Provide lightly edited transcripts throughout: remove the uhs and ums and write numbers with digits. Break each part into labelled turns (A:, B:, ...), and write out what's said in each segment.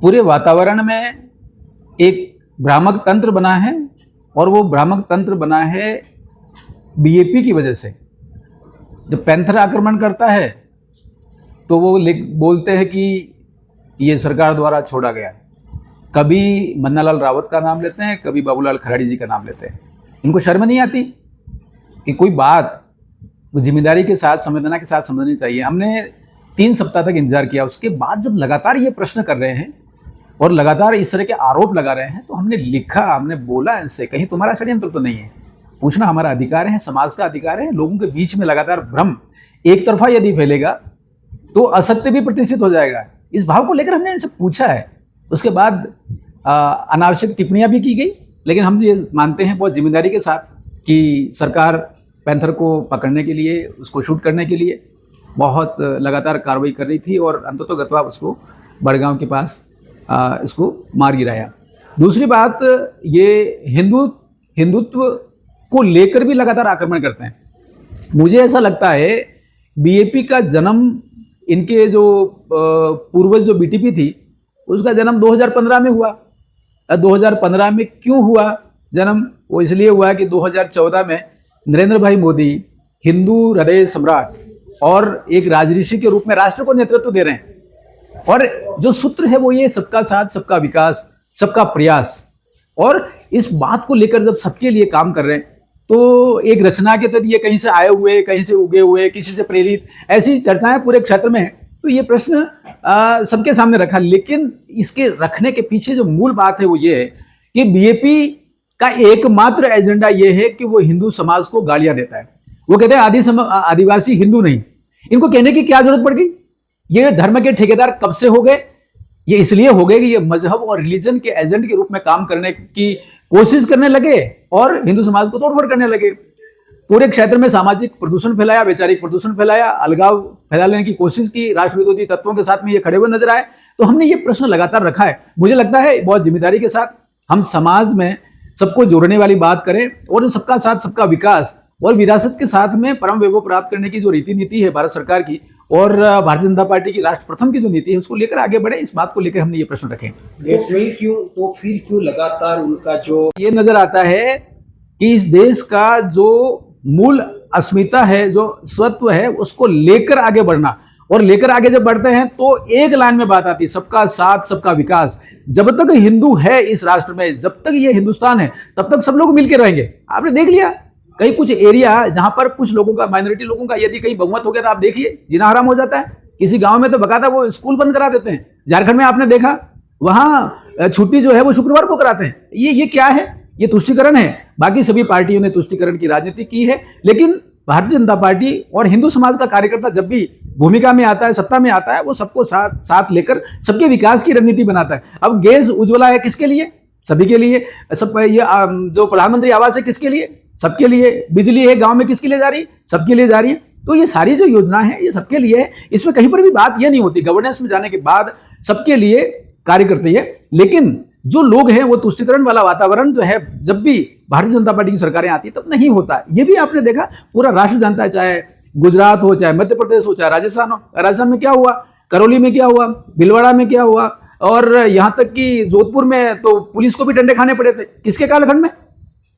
A: पूरे वातावरण में एक भ्रामक तंत्र बना है और वो भ्रामक तंत्र बना है बीजेपी की वजह से। जब पैंथर आक्रमण करता है तो वो बोलते हैं कि ये सरकार द्वारा छोड़ा गया। कभी मन्नालाल रावत का नाम लेते हैं, कभी बाबूलाल खराड़ी जी का नाम लेते हैं। इनको शर्म नहीं आती कि कोई बात जिम्मेदारी के साथ, संवेदना के साथ समझनी चाहिए। हमने 3 सप्ताह तक इंतजार किया, उसके बाद जब लगातार ये प्रश्न कर रहे हैं और लगातार इस तरह के आरोप लगा रहे हैं तो हमने लिखा, हमने बोला इनसे, कहीं तुम्हारा षड्यंत्र तो नहीं है। पूछना हमारा अधिकार है, समाज का अधिकार है। लोगों के बीच में लगातार भ्रम एक तरफा यदि फैलेगा तो असत्य भी प्रतिष्ठित हो जाएगा। इस भाव को लेकर हमने इनसे पूछा है। उसके बाद अनावश्यक टिप्पणियां भी की गई, लेकिन हम ये मानते हैं बहुत जिम्मेदारी के साथ कि सरकार पैंथर को पकड़ने के लिए, उसको शूट करने के लिए बहुत लगातार कार्रवाई कर रही थी और अंततोगत्वा उसको बड़गांव के पास इसको मार गिराया। दूसरी बात, ये हिंदुत्व को लेकर भी लगातार आक्रमण करते हैं। मुझे ऐसा लगता है बीजेपी का जन्म, इनके जो पूर्वज जो बीटीपी थी, उसका जन्म 2015 में हुआ। 2015 में क्यों हुआ जन्म? वो इसलिए हुआ कि 2014 में नरेंद्र भाई मोदी हिंदू हृदय सम्राट और एक राजऋषि के रूप में राष्ट्र को नेतृत्व दे रहे हैं। और जो सूत्र है वो ये सबका साथ, सबका विकास, सबका प्रयास। और इस बात को लेकर जब सबके लिए काम कर रहे हैं तो एक रचना के तहत ये कहीं से आए हुए, कहीं से उगे हुए, किसी से प्रेरित, ऐसी चर्चाएं पूरे क्षेत्र में है। तो ये प्रश्न सबके सामने रखा, लेकिन इसके रखने के पीछे जो मूल बात है वो ये है कि बीजेपी का एकमात्र एजेंडा ये है कि वो हिंदू समाज को गालियां देता है। वो कहते हैं आदिवासी हिंदू नहीं। इनको कहने की क्या जरूरत पड़ गई? ये धर्म के ठेकेदार कब से हो गए? ये इसलिए हो गए कि ये मजहब और रिलीजन के एजेंट के रूप में काम करने की कोशिश करने लगे और हिंदू समाज को तोड़फोड़ करने लगे। पूरे क्षेत्र में सामाजिक प्रदूषण फैलाया, वैचारिक प्रदूषण फैलाया, अलगाव फैलाने की कोशिश की, राष्ट्र विरोधी तत्वों के साथ में ये खड़े हुए नजर आए। तो हमने ये प्रश्न लगातार रखा है। मुझे लगता है बहुत जिम्मेदारी के साथ हम समाज में सबको जोड़ने वाली बात करें और सबका साथ, सबका विकास और विरासत के साथ में परम वैभव प्राप्त करने की जो रीति नीति है भारत सरकार की और भारतीय जनता पार्टी की राष्ट्र प्रथम की जो नीति है उसको लेकर आगे बढ़े। इस बात को लेकर हमने ये प्रश्न रखे।
B: तो फिर क्यों लगातार उनका जो
A: ये नजर आता है कि इस देश का जो मूल अस्मिता है, जो स्वत्व है, उसको लेकर आगे बढ़ना, और लेकर आगे जब बढ़ते हैं तो एक लाइन में बात आती है, सबका साथ, सबका विकास। जब तक हिंदू है इस राष्ट्र में, जब तक ये हिंदुस्तान है, तब तक सब लोग मिलकर रहेंगे। आपने देख लिया कई कुछ एरिया जहां पर कुछ लोगों का, माइनॉरिटी लोगों का यदि कहीं बहुमत हो गया तो आप देखिए जीना हराम हो जाता है। किसी गांव में तो बकायदा वो स्कूल बंद करा देते हैं। झारखंड में आपने देखा, वहां छुट्टी जो है वो शुक्रवार को कराते हैं। ये क्या है? ये तुष्टीकरण है। बाकी सभी पार्टियों ने तुष्टीकरण की राजनीति की है, लेकिन भारतीय जनता पार्टी और हिंदू समाज का कार्यकर्ता जब भी भूमिका में आता है, सत्ता में आता है, वो सबको साथ लेकर सबके विकास की रणनीति बनाता है। अब गैस उज्ज्वला है किसके लिए? सभी के लिए। सब ये जो प्रधानमंत्री आवास है किसके लिए? सबके लिए। बिजली है गांव में किसके लिए जा रही? सबके लिए जा रही है। तो ये सारी जो योजना है ये सबके लिए है। इसमें कहीं पर भी बात ये नहीं होती, गवर्नेंस में जाने के बाद सबके लिए कार्य करती है। लेकिन जो लोग हैं वो तुष्टीकरण वाला वातावरण जो है, जब भी भारतीय जनता पार्टी की सरकारें आती तब नहीं होता। ये भी आपने देखा, पूरा राष्ट्र जानता है, चाहे गुजरात हो, चाहे मध्य प्रदेश हो, चाहे राजस्थान हो। राजस्थान में क्या हुआ, करौली में क्या हुआ, भीलवाड़ा में क्या हुआ, और यहां तक कि जोधपुर में तो पुलिस को भी डंडे खाने पड़े थे। किसके कालखंड में?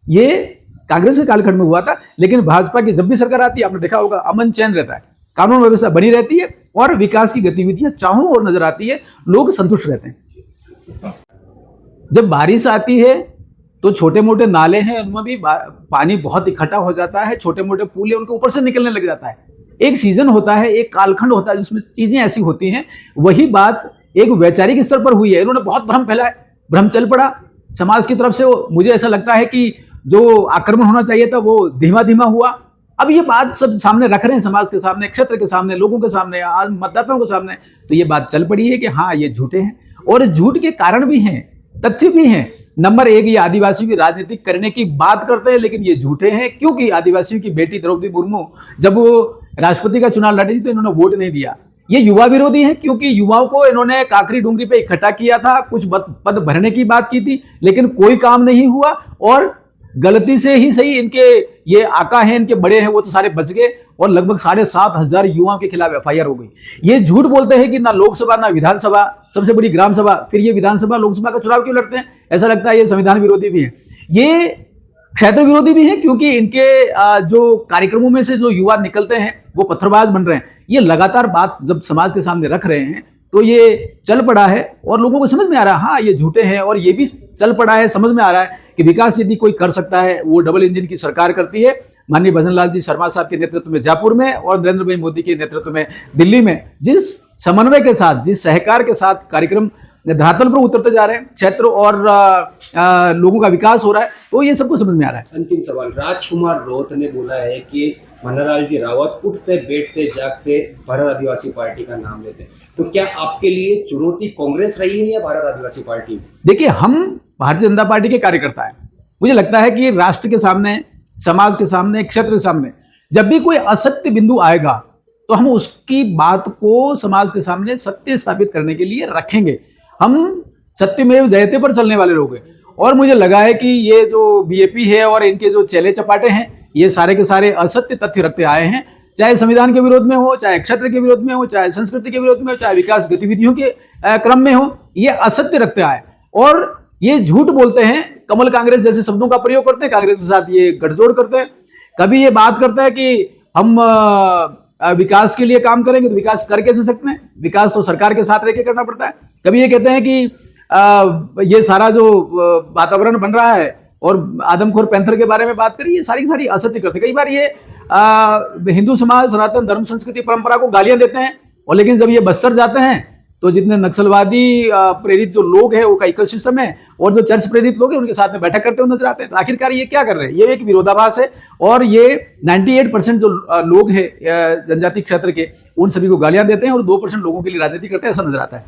A: ये कांग्रेस के कालखंड में हुआ था। लेकिन भाजपा की जब भी सरकार आती है, आपने देखा होगा, अमन चैन रहता है, कानून व्यवस्था बनी रहती है और विकास की गतिविधियां चाहों और नजर आती है, लोग संतुष्ट रहते हैं। जब बारिश आती है तो छोटे मोटे नाले हैं, उनमें भी पानी बहुत इकट्ठा हो जाता है। छोटे मोटे पुल है, उनके ऊपर से निकलने लग जाता है। एक सीजन होता है, एक कालखंड होता है जिसमें चीजें ऐसी होती हैं। वही बात एक वैचारिक स्तर पर हुई है। इन्होंने बहुत भ्रम फैलाया, भ्रम चल पड़ा समाज की तरफ से। मुझे ऐसा लगता है कि जो आक्रमण होना चाहिए था वो धीमा धीमा हुआ। अब ये बात सब सामने रख रहे हैं, समाज के सामने, क्षेत्र के सामने, लोगों के सामने, आज मतदाताओं के सामने। तो ये बात चल पड़ी है कि हाँ, ये झूठे हैं और झूठ के कारण भी हैं, तथ्य भी हैं। नंबर एक, ये आदिवासियों की राजनीति करने की बात करते हैं, लेकिन ये झूठे हैं। क्योंकि आदिवासियों की बेटी द्रौपदी मुर्मू जब वो राष्ट्रपति का चुनाव लड़ी थी तो इन्होंने वोट नहीं दिया। ये युवा विरोधी हैं, क्योंकि युवाओं को इन्होंने काकरी डूंगरी पे इकट्ठा किया था, कुछ पद भरने की बात की थी, लेकिन कोई काम नहीं हुआ। और गलती से ही सही इनके ये आका हैं, इनके बड़े हैं, वो तो सारे बच गए और लगभग 7,500 युवाओं के खिलाफ एफआईआर हो गई। ये झूठ बोलते हैं कि ना लोकसभा ना विधानसभा, सबसे बड़ी ग्राम सभा, फिर ये विधानसभा लोकसभा का चुनाव क्यों लड़ते हैं? ऐसा लगता है ये संविधान विरोधी भी है, ये क्षेत्र विरोधी भी है, क्योंकि इनके जो कार्यक्रमों में से जो युवा निकलते हैं वो पत्थरबाज बन रहे हैं। ये लगातार बात जब समाज के सामने रख रहे हैं तो ये चल पड़ा है और लोगों को समझ में आ रहा है हाँ ये झूठे हैं, और ये भी चल पड़ा है, समझ में आ रहा है कि विकास यदि कोई कर सकता है वो डबल इंजन की सरकार करती है। माननीय भजन लाल जी शर्मा साहब के नेतृत्व में जयपुर में और नरेंद्र भाई मोदी के नेतृत्व में दिल्ली में जिस समन्वय के साथ, जिस सहकार के साथ कार्यक्रम धरातल पर उतरते जा रहे हैं, क्षेत्र और लोगों का विकास हो रहा है, तो ये सबको समझ में आ रहा है।
B: अंतिम सवाल, राजकुमार रोहत ने बोला है कि मनहरलाल जी रावत उठते बैठते जागते भारत आदिवासी पार्टी का नाम लेते, तो क्या आपके लिए चुनौती कांग्रेस रही है या भारत आदिवासी पार्टी?
A: देखिए, हम भारतीय जनता पार्टी के कार्यकर्ता हैं। मुझे लगता है कि राष्ट्र के सामने, समाज के सामने, क्षेत्र के सामने जब भी कोई असत्य बिंदु आएगा तो हम उसकी बात को समाज के सामने सत्य स्थापित करने के लिए रखेंगे। हम सत्यमेव जयते पर चलने वाले लोग हैं और मुझे लगा है कि ये जो बीएपी है और इनके जो चेले चपाटे हैं, ये सारे के सारे असत्य तथ्य रखते आए हैं, चाहे संविधान के विरोध में हो, चाहे क्षेत्र के विरोध में हो, चाहे संस्कृति के विरोध में हो, चाहे विकास गतिविधियों के क्रम में हो, ये असत्य रखते आए और ये झूठ बोलते हैं, कमल कांग्रेस जैसे शब्दों का प्रयोग करते हैं, कांग्रेस के साथ ये गठजोड़ करते हैं। कभी ये बात करता है कि हम विकास के लिए काम करेंगे, तो विकास कर कैसे सकते हैं? विकास तो सरकार के साथ रह के करना पड़ता है। कभी ये कहते हैं कि ये सारा जो वातावरण बन रहा है और आदमखोर पैंथर के बारे में बात करी, ये सारी की सारी असत्य करते हैं। कई बार ये हिंदू समाज, सनातन धर्म, संस्कृति, परंपरा को गालियां देते हैं और लेकिन जब ये बस्तर जाते हैं तो जितने नक्सलवादी प्रेरित जो लोग हैं वो का इकोसिस्टम है और जो चर्च प्रेरित लोग हैं उनके साथ में बैठक करते हुए नजर आते हैं। तो आखिरकार ये क्या कर रहे हैं? ये एक विरोधाभास है और ये 98% जो लोग हैं जनजाति क्षेत्र के, उन सभी को गालियां देते हैं और 2% लोगों के लिए राजनीति करते हैं, ऐसा नजर आता है।